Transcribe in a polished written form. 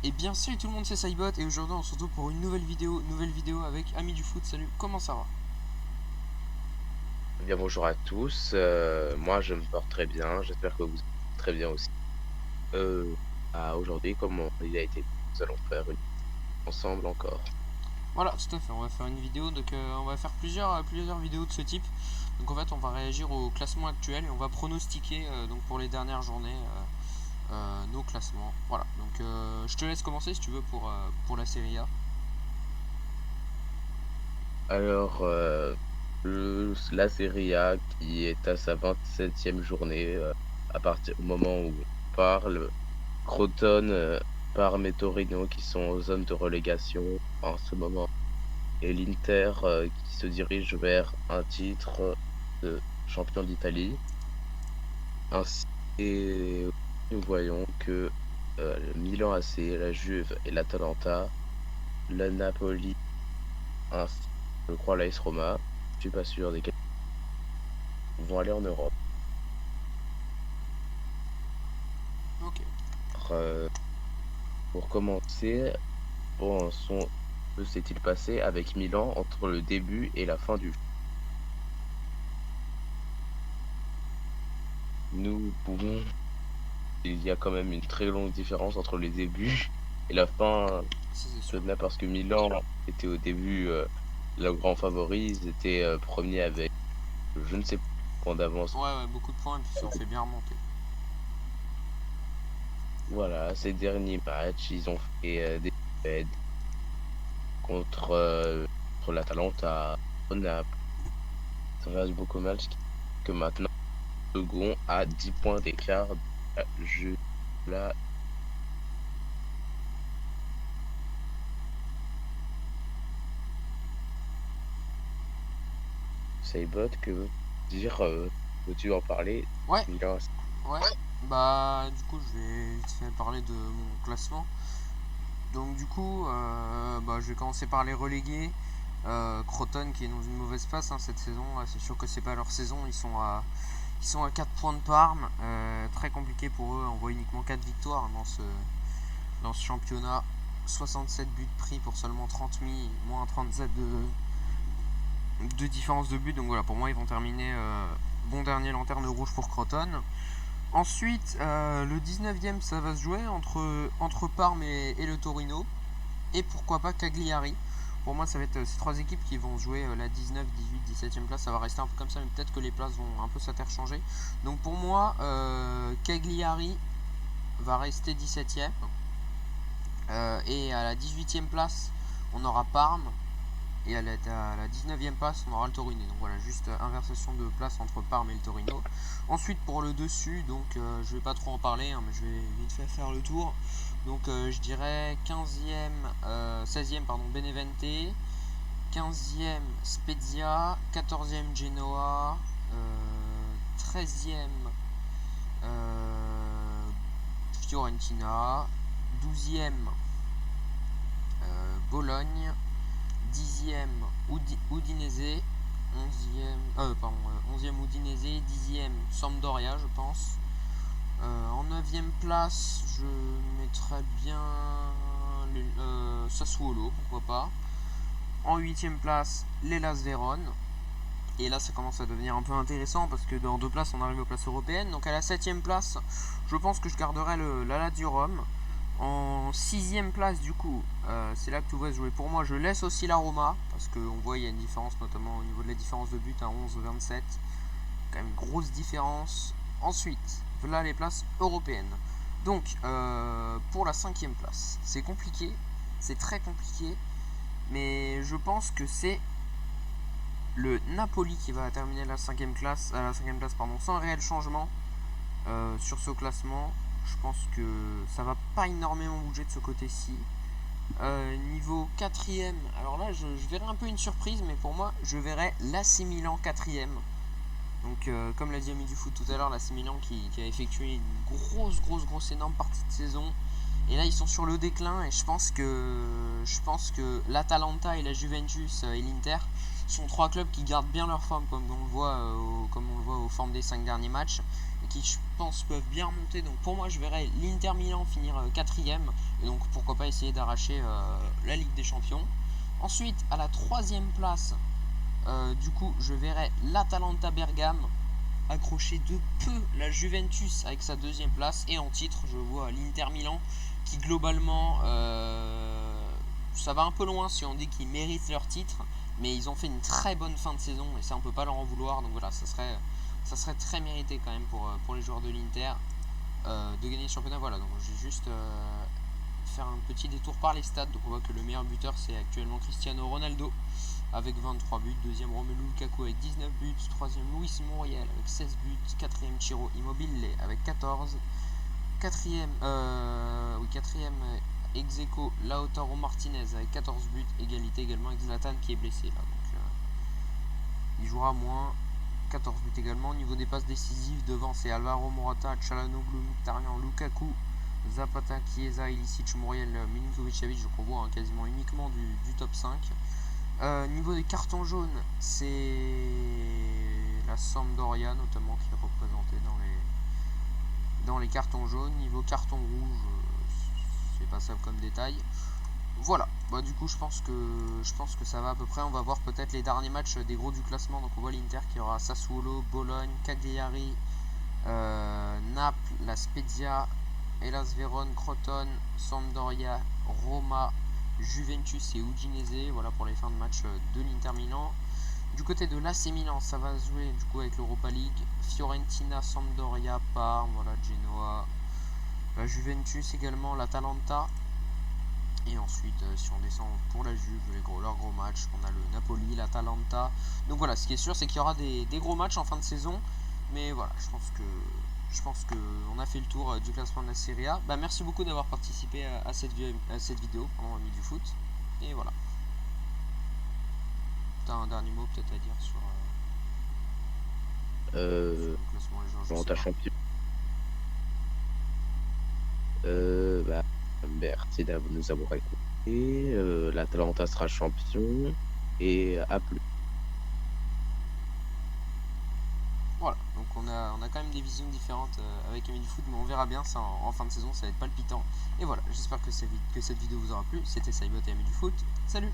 Et bien salut tout le monde, c'est Cybot et aujourd'hui on se retrouve pour une nouvelle vidéo avec Amis du foot. Salut, comment ça va? Eh bien, bonjour à tous. Moi, je me porte très bien. J'espère que vous allez très bien aussi. Euh, Aujourd'hui, comme il a été dit, nous allons faire une ensemble encore. Voilà, tout à fait, on va faire une vidéo, donc on va faire plusieurs vidéos de ce type. Donc en fait on va réagir au classement actuel et on va pronostiquer donc pour les dernières journées nos classements. Voilà, donc je te laisse commencer si tu veux pour la Serie A. Alors, la Serie A qui est à sa 27e journée, à partir du moment où on parle, Crotone, Parme et Torino qui sont aux zones de relégation en ce moment, et l'Inter qui se dirige vers un titre de champion d'Italie. Ainsi, et nous voyons que le Milan AC, la Juve et l'Atalanta, le Napoli, ainsi je crois l'AS Roma, je suis pas sûr desquels vont aller en Europe. Ok. Alors, pour commencer, que s'est-il passé avec Milan entre le début et la fin du jeu? Nous pouvons Il y a quand même une très longue différence entre le début et la fin. Ça c'est Tout sûr. de même parce que Milan était au début le grand favori, ils étaient premiers avec je ne sais pas combien d'avance. Ouais, ouais, beaucoup de points et puis ils ont fait bien remonter. Voilà, ces derniers matchs, ils ont fait des défaites contre l'Atalanta, au Naples. Ça va beaucoup mal, ce qui fait que maintenant, second à 10 points d'écart. Je là, Saibot, que veux dire, veux-tu en parler? Ouais, Milan, ouais. Bah du coup je vais vite fait parler de mon classement. Donc du coup, je vais commencer par les relégués. Crotone qui est dans une mauvaise passe cette saison. C'est sûr que c'est pas leur saison. Ils sont à 4 points de Parme. Très compliqué pour eux. On voit uniquement 4 victoires dans ce championnat. 67 buts pris pour seulement 30 000, moins 37 de différence de but. Donc voilà, pour moi, ils vont terminer bon dernier lanterne rouge pour Crotone. Ensuite, le 19e, ça va se jouer entre Parme et le Torino. Et pourquoi pas Cagliari. Pour moi, ça va être ces trois équipes qui vont jouer la 19, 18, 17e place. Ça va rester un peu comme ça, mais peut-être que les places vont un peu s'interchanger. Donc pour moi, Cagliari va rester 17e. Et à la 18e place, on aura Parme. Et à la 19e place, on aura le Torino. Donc voilà, juste inversation de place entre Parme et le Torino. Ensuite, pour le dessus, donc je vais pas trop en parler, mais je vais vite fait faire le tour. Donc je dirais 15e, 16e pardon, Benevente, 15e Spezia, 14e Genoa, 13e Fiorentina, 12e Bologne, 10e Udinese, 11e Udinese, 10e Sampdoria je pense. En 9e place, je mettrais bien Sassuolo, pourquoi pas. En 8e place, l'Hellas Vérone. Et là, ça commence à devenir un peu intéressant parce que dans deux places, on arrive aux places européennes. Donc à la 7e place, je pense que je garderai la Lazio Rome. En 6e place, du coup, c'est là que tout va se jouer. Pour moi, je laisse aussi la Roma parce qu'on voit il y a une différence, notamment au niveau de la différence de but à 11-27. Quand même une grosse différence. Ensuite, voilà les places européennes. Donc, pour la 5e place, c'est compliqué, c'est très compliqué, mais je pense que c'est le Napoli qui va terminer la 5e place pardon, sans réel changement sur ce classement. Je pense que ça va pas énormément bouger de ce côté-ci. Niveau 4ème, alors là je verrai un peu une surprise, mais pour moi je verrai l'AC Milan 4ème. Donc comme l'a dit Ami du foot tout à l'heure, l'AC Milan qui a effectué une grosse énorme partie de saison. Et là ils sont sur le déclin et je pense que l'Atalanta et la Juventus et l'Inter sont trois clubs qui gardent bien leur forme comme on le voit aux formes des 5 derniers matchs et qui je pense peuvent bien remonter. Donc pour moi je verrais l'Inter Milan finir 4ème et donc pourquoi pas essayer d'arracher la Ligue des Champions. Ensuite à la 3ème place, du coup je verrais l'Atalanta Bergame accrocher de peu la Juventus avec sa 2ème place, et en titre je vois l'Inter Milan qui globalement ça va un peu loin si on dit qu'ils méritent leur titre, mais ils ont fait une très bonne fin de saison et ça on peut pas leur en vouloir, donc voilà, ça serait très mérité quand même pour les joueurs de l'Inter de gagner le championnat. Voilà, donc j'ai juste faire un petit détour par les stats. Donc on voit que le meilleur buteur c'est actuellement Cristiano Ronaldo avec 23 buts, deuxième Romelu Lukaku avec 19 buts, troisième Luis Muriel avec 16 buts, quatrième Ciro Immobile avec 14, quatrième ex-aequo Lautaro Martinez avec 14 buts, égalité également avec Zlatan qui est blessé là, donc il jouera moins. 14 buts également. Au niveau des passes décisives, devant c'est Alvaro Morata, Çalhanoğlu, Mkhitaryan, Lukaku, Zapata, Chiesa, Ilicic, Muriel, Milinkovic-Savic, je crois quasiment uniquement du top 5. Niveau des cartons jaunes, c'est la Sampdoria notamment qui est représentée dans les cartons jaunes. Niveau carton rouge, c'est passable comme détail. Voilà, bah du coup je pense que ça va à peu près. On va voir peut-être les derniers matchs des gros du classement. Donc on voit l'Inter qui aura Sassuolo, Bologne, Cagliari, Naples, la Spezia, Hellas Vérone, Crotone, Sampdoria, Roma, Juventus et Udinese. Voilà pour les fins de match de l'Inter Milan. Du côté de l'AC Milan, ça va se jouer du coup avec l'Europa League. Fiorentina, Sampdoria, Parme, voilà, Genoa, la Juventus également, l'Atalanta. Et ensuite, si on descend pour la Juve, leurs gros matchs, on a le Napoli, l'Atalanta. Donc voilà, ce qui est sûr, c'est qu'il y aura des gros matchs en fin de saison. Mais voilà, je pense que on a fait le tour du classement de la Serie A. Bah, merci beaucoup d'avoir participé à cette vidéo pendant Ami du foot. Et voilà. T'as un dernier mot peut-être à dire sur le classement des joueurs, je Dans sais ta pas. champion. Bah, merci de nous avoir écoutés. L'Atalanta sera champion et à plus. Voilà, donc on a quand même des visions différentes avec Ami du foot, mais on verra bien ça en fin de saison, ça va être palpitant. Et voilà, j'espère que cette vidéo vous aura plu. C'était Saibot et Ami du foot. Salut!